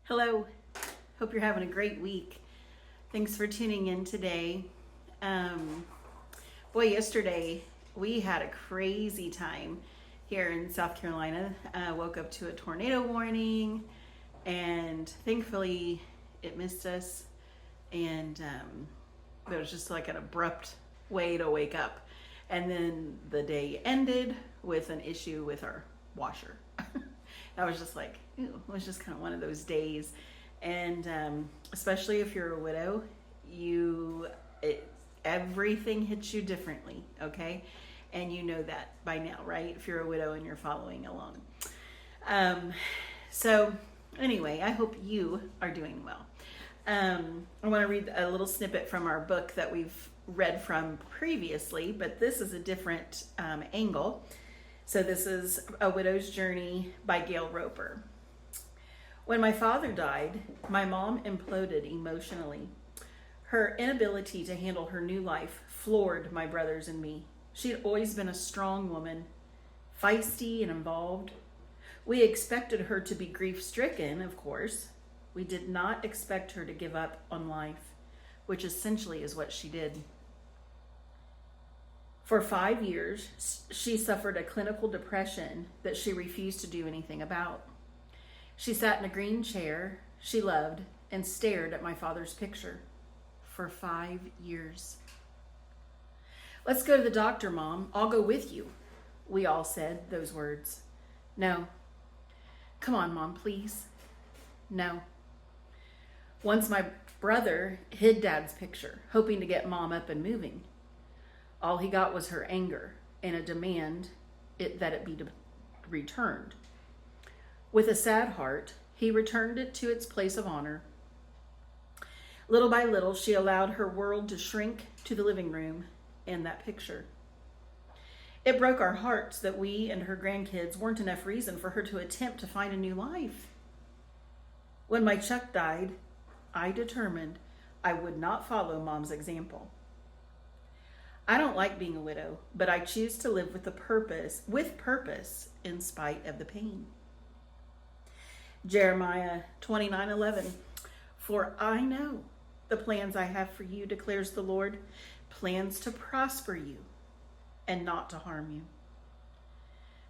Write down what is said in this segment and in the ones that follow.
Hello, hope you're having a great week. Thanks for tuning in today. Yesterday we had a crazy time here in South Carolina. Woke up to a tornado warning, and thankfully it missed us, and it was just like an abrupt way to wake up. And then the day ended with an issue with our washer. I was just like, ew, it was just kind of one of those days. And especially if you're a widow, everything hits you differently, okay? And you know that by now, right? If you're a widow and you're following along. So anyway, I hope you are doing well. I want to read a little snippet from our book that we've read from previously, but this is a different angle. So this is A Widow's Journey by Gail Roper. When my father died, my mom imploded emotionally. Her inability to handle her new life floored my brothers and me. She had always been a strong woman, feisty and involved. We expected her to be grief-stricken, of course. We did not expect her to give up on life, which essentially is what she did. For 5 years, she suffered a clinical depression that she refused to do anything about. She sat in a green chair she loved and stared at my father's picture for 5 years. "Let's go to the doctor, Mom. I'll go with you." We all said those words. "No." "Come on, Mom, please." "No." Once my brother hid Dad's picture, hoping to get Mom up and moving. All he got was her anger and a demand that it be returned. With a sad heart, he returned it to its place of honor. Little by little, she allowed her world to shrink to the living room and that picture. It broke our hearts that we and her grandkids weren't enough reason for her to attempt to find a new life. When my Chuck died, I determined I would not follow Mom's example. I don't like being a widow, but I choose to live with purpose in spite of the pain. Jeremiah 29:11. "For I know the plans I have for you, declares the Lord, plans to prosper you and not to harm you.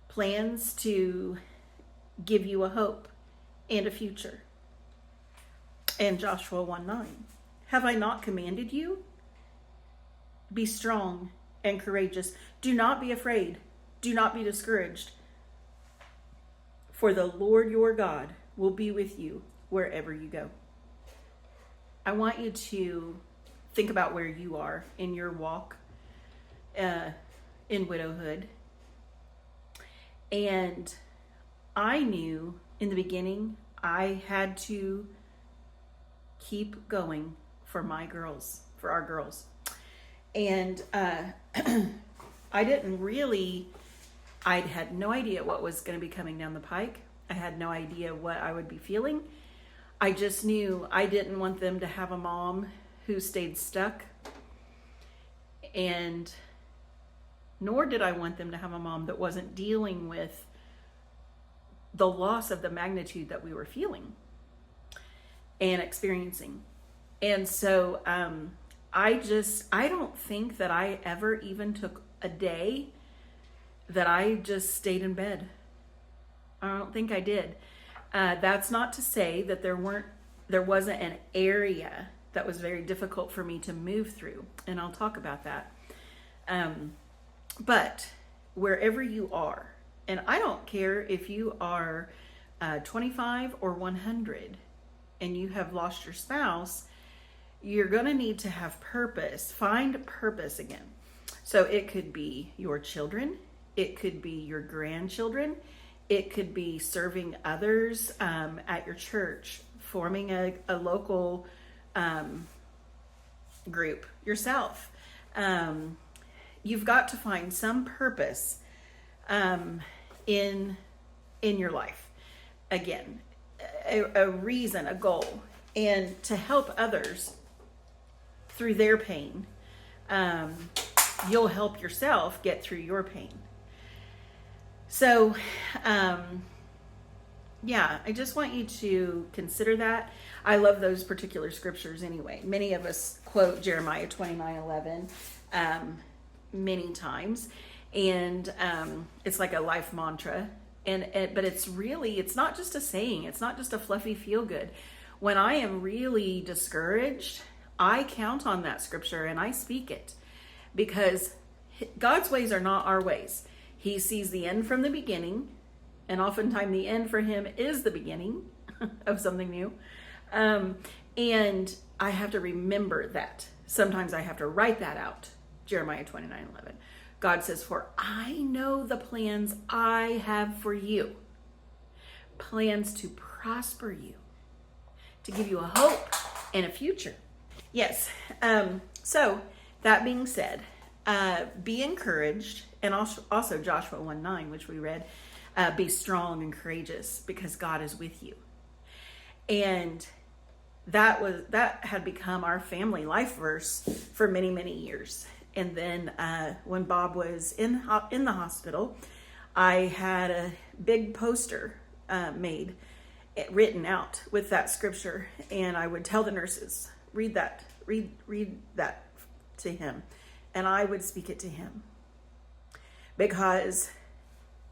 Plans to give you a hope and a future." And Joshua 1:9. "Have I not commanded you? Be strong and courageous. Do not be afraid. Do not be discouraged. For the Lord your God will be with you wherever you go." I want you to think about where you are in your walk in widowhood. And I knew in the beginning I had to keep going for my girls, for our girls. And I had no idea what was going to be coming down the pike. I had no idea what I would be feeling. I just knew I didn't want them to have a mom who stayed stuck, and nor did I want them to have a mom that wasn't dealing with the loss of the magnitude that we were feeling and experiencing. And so I don't think that I ever even took a day that I just stayed in bed. I don't think I did. That's not to say that there wasn't an area that was very difficult for me to move through, and I'll talk about that. But wherever you are, and I don't care if you are 25 or 100 and you have lost your spouse, you're going to need to have purpose. Find purpose again. So it could be your children. It could be your grandchildren. It could be serving others at your church, forming a local group yourself. You've got to find some purpose in your life. Again, a reason, a goal, and to help others through their pain. You'll help yourself get through your pain. So, yeah, I just want you to consider that. I love those particular scriptures anyway. Many of us quote Jeremiah 29:11 many times, and it's like a life mantra. But it's not just a saying. It's not just a fluffy feel good. When I am really discouraged, I count on that scripture and I speak it, because God's ways are not our ways. He sees the end from the beginning, and oftentimes the end for him is the beginning of something new. And I have to remember that. Sometimes I have to write that out. Jeremiah 29:11. God says, "For I know the plans I have for you, plans to prosper you, to give you a hope and a future." Yes. So that being said, be encouraged, and also Joshua 1:9, which we read, be strong and courageous because God is with you. And that had become our family life verse for many, many years. And then when Bob was in the hospital, I had a big poster made, written out with that scripture, and I would tell the nurses, read that to him, and I would speak it to him, because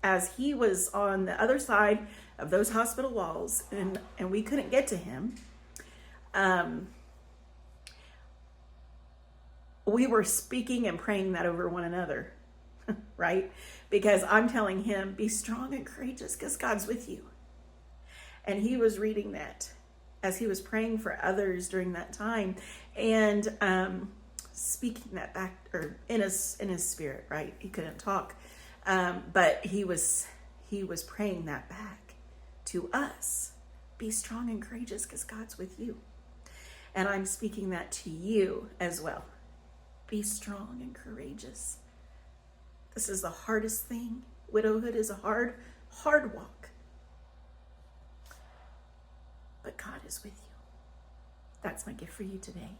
as he was on the other side of those hospital walls, and we couldn't get to him, we were speaking and praying that over one another, right? Because I'm telling him, be strong and courageous because God's with you. And he was reading that as he was praying for others during that time, and speaking that back, or in his spirit, right? He couldn't talk, but he was praying that back to us. Be strong and courageous because God's with you. And I'm speaking that to you as well. Be strong and courageous. This is the hardest thing. Widowhood is a hard walk. But God is with you. That's my gift for you today.